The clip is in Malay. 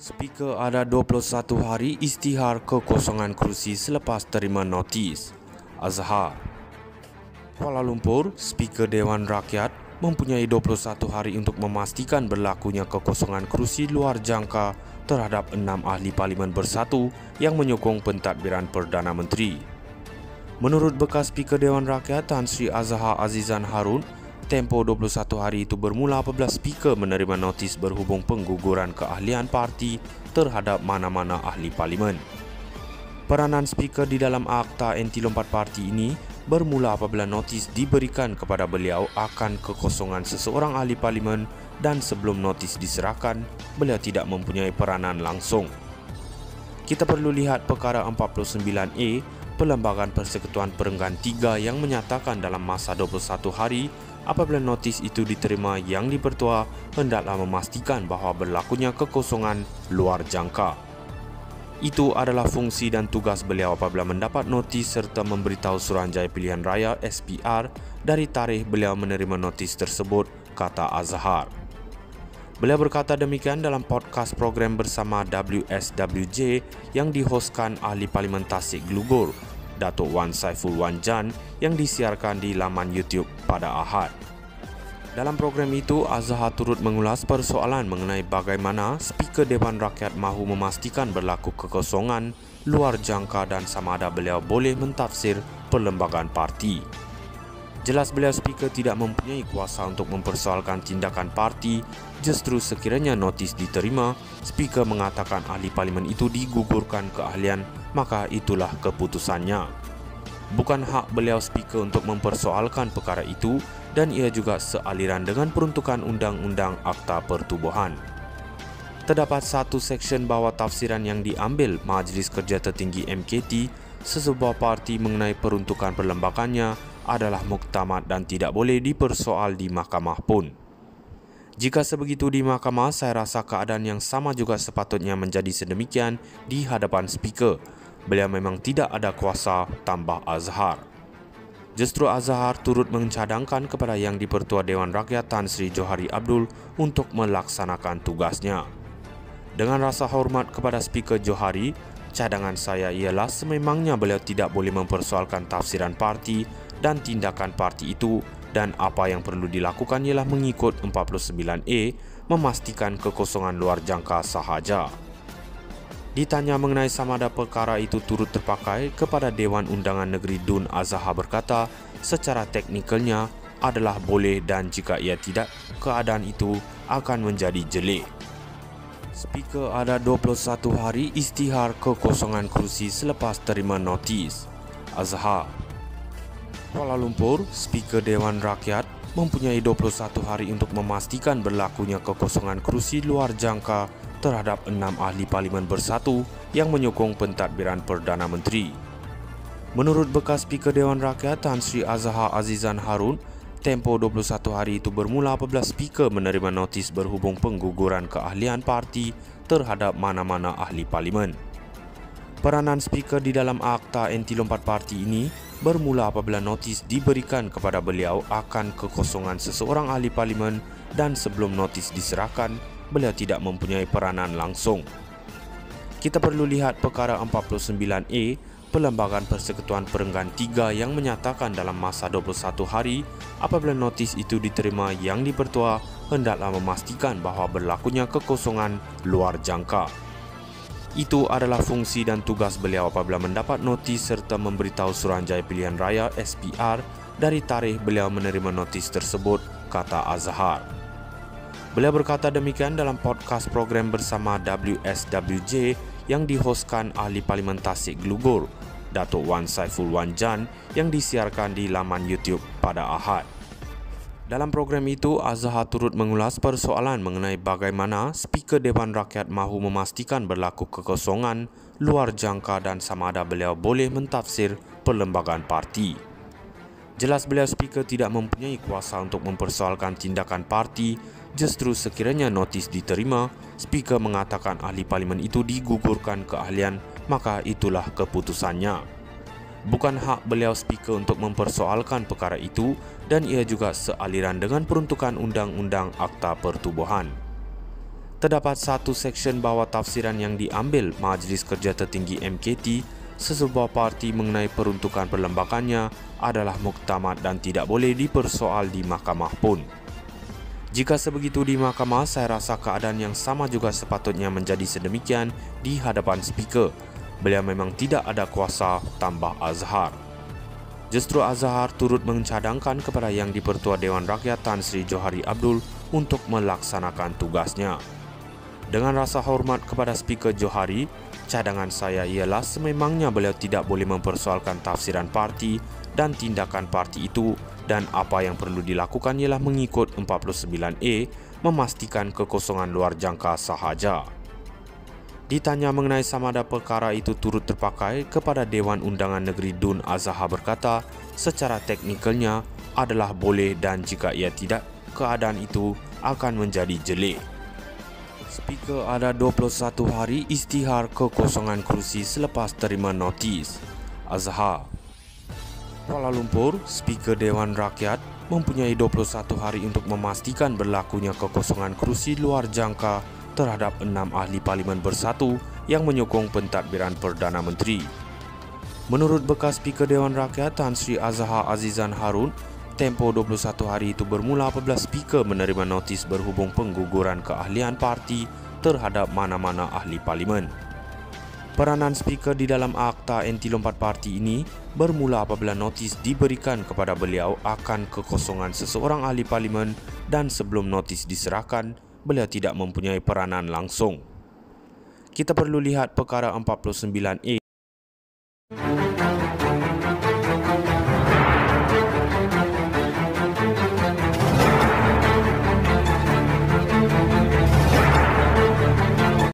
Speaker ada 21 hari isytihar kekosongan kerusi selepas terima notis. Azhar. Kuala Lumpur, Speaker Dewan Rakyat mempunyai 21 hari untuk memastikan berlakunya kekosongan kerusi luar jangka terhadap 6 ahli parlimen bersatu yang menyokong pentadbiran Perdana Menteri. Menurut bekas Speaker Dewan Rakyat Tan Sri Azhar Azizan Harun, tempoh 21 hari itu bermula apabila Speaker menerima notis berhubung pengguguran keahlian parti terhadap mana-mana ahli parlimen. Peranan Speaker di dalam Akta Anti Lompat Parti ini bermula apabila notis diberikan kepada beliau akan kekosongan seseorang ahli parlimen dan sebelum notis diserahkan, beliau tidak mempunyai peranan langsung. Kita perlu lihat perkara 49A Perlembagaan Persekutuan Perenggan 3 yang menyatakan dalam masa 21 hari apabila notis itu diterima yang dipertua hendaklah memastikan bahawa berlakunya kekosongan luar jangka. Itu adalah fungsi dan tugas beliau apabila mendapat notis serta memberitahu Suruhanjaya Pilihan Raya SPR dari tarikh beliau menerima notis tersebut, kata Azhar. Beliau berkata demikian dalam podcast program bersama WSWJ yang dihoskan ahli parlimen Tasik Glugur, Datuk Wan Saiful Wan Jan, yang disiarkan di laman YouTube pada Ahad. Dalam program itu, Azhar turut mengulas persoalan mengenai bagaimana Speaker Dewan Rakyat mahu memastikan berlaku kekosongan luar jangka dan sama ada beliau boleh mentafsir perlembagaan parti. Jelas beliau Speaker tidak mempunyai kuasa untuk mempersoalkan tindakan parti, justru sekiranya notis diterima, Speaker mengatakan ahli parlimen itu digugurkan keahlian, maka itulah keputusannya. Bukan hak beliau Speaker untuk mempersoalkan perkara itu dan ia juga sealiran dengan peruntukan Undang-Undang Akta Pertubuhan. Terdapat satu seksyen bawah tafsiran yang diambil Majlis Kerja Tertinggi MKT, sesebuah parti mengenai peruntukan perlembagaannya adalah muktamad dan tidak boleh dipersoal di mahkamah pun. Jika sebegitu di mahkamah, saya rasa keadaan yang sama juga sepatutnya menjadi sedemikian di hadapan Speaker. Beliau memang tidak ada kuasa, tambah Azhar. Justru Azhar turut mencadangkan kepada Yang di-Pertua Dewan Rakyat Tan Sri Johari Abdul untuk melaksanakan tugasnya. Dengan rasa hormat kepada Speaker Johari, cadangan saya ialah sememangnya beliau tidak boleh mempersoalkan tafsiran parti dan tindakan parti itu, dan apa yang perlu dilakukan ialah mengikut 49A memastikan kekosongan luar jangka sahaja. Ditanya mengenai sama ada perkara itu turut terpakai kepada Dewan Undangan Negeri Dun, Azhar berkata secara teknikalnya adalah boleh dan jika ia tidak, keadaan itu akan menjadi jelek. Speaker ada 21 hari isytihar kekosongan kerusi selepas terima notis. Azhar. Kuala Lumpur, Speaker Dewan Rakyat mempunyai 21 hari untuk memastikan berlakunya kekosongan kerusi luar jangka terhadap 6 ahli parlimen bersatu yang menyokong pentadbiran Perdana Menteri. Menurut bekas Speaker Dewan Rakyat Tan Sri Azhar Azizan Harun, tempoh 21 hari itu bermula apabila Speaker menerima notis berhubung pengguguran keahlian parti terhadap mana-mana ahli parlimen. Peranan Speaker di dalam Akta Anti Lompat Parti ini bermula apabila notis diberikan kepada beliau akan kekosongan seseorang ahli parlimen dan sebelum notis diserahkan, beliau tidak mempunyai peranan langsung. Kita perlu lihat perkara 49A Perlembagaan Persekutuan Perenggan 3 yang menyatakan dalam masa 21 hari apabila notis itu diterima yang di-Pertua hendaklah memastikan bahawa berlakunya kekosongan luar jangka. Itu adalah fungsi dan tugas beliau apabila mendapat notis serta memberitahu Suruhanjaya Pilihan Raya SPR dari tarikh beliau menerima notis tersebut, kata Azhar. Beliau berkata demikian dalam podcast program bersama WSWJ yang dihoskan ahli parlimen Tasik Glugur, Datuk Wan Saiful Wan Jan, yang disiarkan di laman YouTube pada Ahad. Dalam program itu, Azhar turut mengulas persoalan mengenai bagaimana Speaker Dewan Rakyat mahu memastikan berlaku kekosongan luar jangka dan sama ada beliau boleh mentafsir perlembagaan parti. Jelas beliau Speaker tidak mempunyai kuasa untuk mempersoalkan tindakan parti, justru sekiranya notis diterima, Speaker mengatakan ahli parlimen itu digugurkan keahlian, maka itulah keputusannya. Bukan hak beliau Speaker untuk mempersoalkan perkara itu dan ia juga sealiran dengan peruntukan Undang-Undang Akta Pertubuhan. terdapat satu seksyen bawah tafsiran yang diambil Majlis Kerja Tertinggi MKT sesebuah parti mengenai peruntukan perlembagannya adalah muktamad dan tidak boleh dipersoal di mahkamah pun. Jika sebegitu di mahkamah, saya rasa keadaan yang sama juga sepatutnya menjadi sedemikian di hadapan speaker. Beliau memang tidak ada kuasa, tambah Azhar. Justru Azhar turut mencadangkan kepada Yang di-Pertua Dewan Rakyat Tan Sri Johari Abdul untuk melaksanakan tugasnya. Dengan rasa hormat kepada Speaker Johari, cadangan saya ialah sememangnya beliau tidak boleh mempersoalkan tafsiran parti dan tindakan parti itu, dan apa yang perlu dilakukan ialah mengikut 49A, memastikan kekosongan luar jangka sahaja. Ditanya mengenai sama ada perkara itu turut terpakai kepada Dewan Undangan Negeri Dun, Azhar berkata secara teknikalnya adalah boleh dan jika ia tidak, keadaan itu akan menjadi jelek. Speaker ada 21 hari isytihar kekosongan kerusi selepas terima notis. Azhar. Kuala Lumpur, Speaker Dewan Rakyat mempunyai 21 hari untuk memastikan berlakunya kekosongan kerusi luar jangka terhadap 6 ahli parlimen bersatu yang menyokong pentadbiran Perdana Menteri. Menurut bekas Speaker Dewan Rakyat Tan Sri Azhar Azizan Harun, tempoh 21 hari itu bermula apabila Speaker menerima notis berhubung pengguguran keahlian parti terhadap mana-mana ahli parlimen. Peranan Speaker di dalam Akta Anti Lompat Parti ini bermula apabila notis diberikan kepada beliau akan kekosongan seseorang ahli parlimen dan sebelum notis diserahkan, beliau tidak mempunyai peranan langsung. Kita perlu lihat perkara 49A.